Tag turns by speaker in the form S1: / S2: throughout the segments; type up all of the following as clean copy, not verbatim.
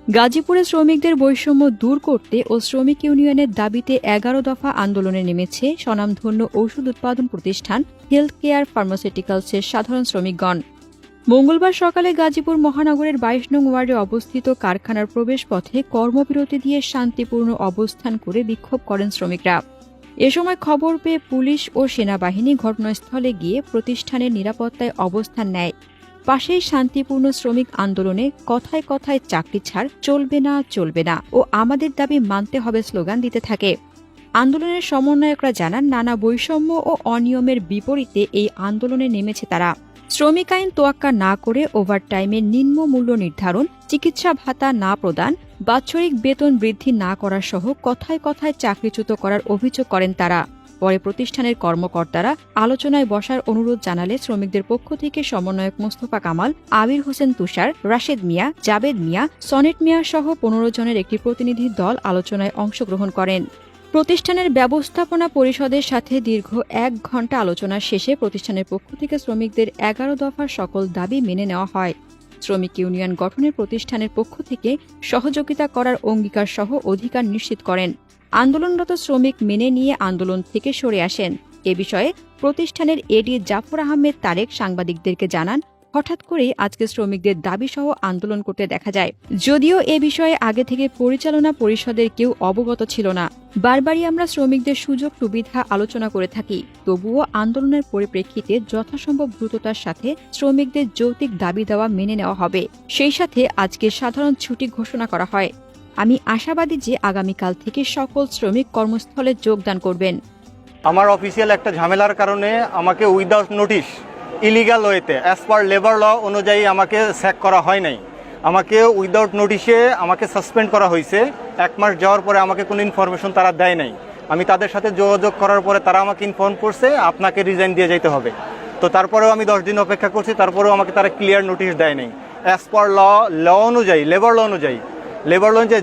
S1: গাজীপুরে শ্রমিকদের বৈষম্য দূর করতে ও শ্রমিক ইউনিয়নের দাবিতে ১১ দফা আন্দোলনে নেমেছে স্বনামধন্য ঔষধ উৎপাদন প্রতিষ্ঠান হেলথ কেয়ার ফার্মাসিউটিক্যালসের সাধারণ শ্রমিকগণ। মঙ্গলবার সকালে গাজীপুর মহানগরের ২২ নং ওয়ার্ডে অবস্থিত কারখানার প্রবেশপথে কর্মবিরতি দিয়ে শান্তিপূর্ণ অবস্থান করে বিক্ষোভ করেন শ্রমিকরা। এ সময় খবর পেয়ে পুলিশ ও সেনাবাহিনী ঘটনাস্থলে গিয়ে প্রতিষ্ঠানের নিরাপত্তায় অবস্থান নেয়। পাশেই শান্তিপূর্ণ শ্রমিক আন্দোলনে কথায় কথায় চাকরি ছাড়, চলবে না ও আমাদের দাবি মানতে হবে স্লোগান দিতে থাকে। আন্দোলনের সমন্বয়করা জানান, নানা বৈষম্য ও অনিয়মের বিপরীতে এই আন্দোলনে নেমেছে তারা। শ্রমিক আইন তোয়াক্কা না করে ওভারটাইমের নিম্ন মূল্য নির্ধারণ, চিকিৎসা ভাতা না প্রদান, বাৎসরিক বেতন বৃদ্ধি না করা সহ কথায় কথায় চাকরিচ্যুত করার অভিযোগ করেন তারা। পরে প্রতিষ্ঠানের কর্মকর্তারা আলোচনায় বসার অনুরোধ জানালে শ্রমিকদের পক্ষ থেকে সমন্বয়ক মোস্তফা কামাল, আবির হোসেন তুষার, রাশেদ মিয়া, জাবেদ মিয়া, সনেট মিয়া সহ ১৫ জনের একটি প্রতিনিধি দল আলোচনায় অংশগ্রহণ করেন। প্রতিষ্ঠানের ব্যবস্থাপনা পরিষদের সাথে দীর্ঘ ১ ঘণ্টা আলোচনা শেষে প্রতিষ্ঠানের পক্ষ থেকে শ্রমিকদের ১১ দফার সকল দাবি মেনে নেওয়া হয়। শ্রমিক ইউনিয়ন গঠনের প্রতিষ্ঠানের পক্ষ থেকে সহযোগিতা করার অঙ্গীকার সহ অধিকার নিশ্চিত করেন। আন্দোলনরত শ্রমিক মেনে নিয়ে আন্দোলন থেকে সরে আসেন। এ বিষয়ে প্রতিষ্ঠানের এডি জাফর আহমেদ তারেক সাংবাদিকদেরকে জানান, হঠাৎ করেই আজকে শ্রমিকদের দাবিসহ আন্দোলন করতে দেখা যায়। যদিও এ বিষয়ে আগে থেকে পরিচালনা পরিষদের কেউ অবগত ছিল না। বারবারই আমরা শ্রমিকদের সুযোগ সুবিধা আলোচনা করে থাকি, তবুও আন্দোলনের পরিপ্রেক্ষিতে যথাসম্ভব দ্রুততার সাথে শ্রমিকদের যৌক্তিক দাবি দেওয়া মেনে নেওয়া হবে। সেই সাথে আজকে সাধারণ ছুটি ঘোষণা করা হয়। আমি আশাবাদী যে আগামীকাল থেকে সকল শ্রমিক কর্মস্থলে যোগদান করবেন।
S2: আমার অফিসিয়াল একটা ঝামেলার কারণে আমাকে উইদাউট নোটিশ ইলিগাল ওয়েতে অ্যাজ পার লেবার ল অনুযায়ী আমাকে স্যাক করা হয় নাই। আমাকে উইদাউট নোটিশে আমাকে সাসপেন্ড করা হয়েছে। ১ মাস যাওয়ার পরে আমাকে কোনো ইনফরমেশন তারা দেয় নাই। আমি তাদের সাথে যোগাযোগ করার পরে তারা আমাকে ইনফর্ম করছে আপনাকে রিজাইন দিয়ে যেতে হবে। তো তারপরেও আমি ১০ দিন অপেক্ষা করছি, তারপরেও আমাকে তারা ক্লিয়ার নোটিশ দেয় নাই। অ্যাজ পার ল অনুযায়ী, লেবার ল অনুযায়ী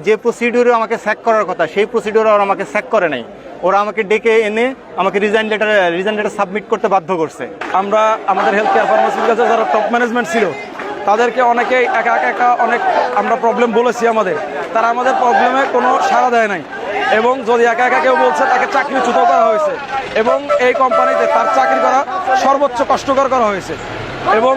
S2: যে প্রসিডিউরে আমাকে স্যাক করার কথা সেই প্রসিডিউরে ওরা আমাকে স্যাক করে নাই। ওরা আমাকে ডেকে এনে আমাকে রিজাইন লেটার সাবমিট করতে বাধ্য করছে।
S3: আমরা আমাদের হেলথ কেয়ার ফার্মাসিউটিক্যালসে যারা টপ ম্যানেজমেন্ট ছিল তাদেরকে অনেকেই একা অনেক আমরা প্রবলেম বলেছি তারা আমাদের প্রবলেমে কোনো সাড়া দেয় নাই, এবং যদি একা কেউ বলছে তাকে চাকরিচ্যুত করা হয়েছে, এবং এই কোম্পানিতে তার চাকরি করা সর্বোচ্চ কষ্টকর করা হয়েছে। এবং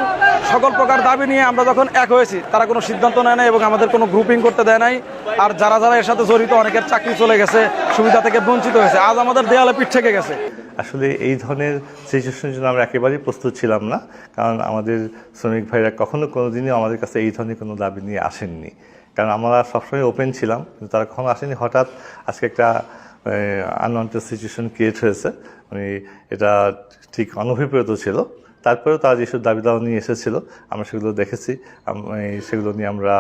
S3: সকল প্রকার দাবি নিয়ে আমরা যখন এক হয়েছি তারা কোনো সিদ্ধান্ত নেয় নাই এবং আমাদের কোনো গ্রুপিং করতে দেয় নাই। আর যারা এর সাথে জড়িত অনেকের চাকরি চলে গেছে, সুবিধা থেকে বঞ্চিত হয়েছে, আজ আমাদের দেয়ালে পিঠ থেকে গেছে।
S4: আসলে এই ধরনের সিচুয়েশনের জন্য আমরা একেবারেই প্রস্তুত ছিলাম না, কারণ আমাদের শ্রমিক ভাইরা কোনোদিনই আমাদের কাছে এই ধরনের কোনো দাবি নিয়ে আসেননি। কারণ আমরা সবসময় ওপেন ছিলাম, কিন্তু তারা কখনো আসেনি। হঠাৎ আজকে একটা আনওয়ান্টেড সিচুয়েশন ক্রিয়েট হয়েছে, এটা ঠিক অনভিপ্রেত ছিল। তারপরেও তারা যেসব দাবি দাওয়া নিয়ে এসেছিল আমরা সেগুলো দেখেছি, সেগুলো নিয়ে আমরা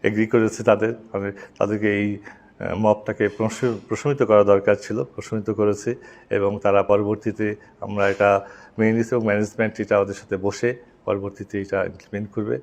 S4: এগ্রি করেছি। তাদেরকে এই মবটাকে প্রশমিত করা দরকার ছিল, প্রশমিত করেছি, এবং তারা পরবর্তীতে আমরা এটা মেনে নিয়েছি এবং ম্যানেজমেন্ট এটা ওদের সাথে বসে পরবর্তীতে এটা ইমপ্লিমেন্ট করবে।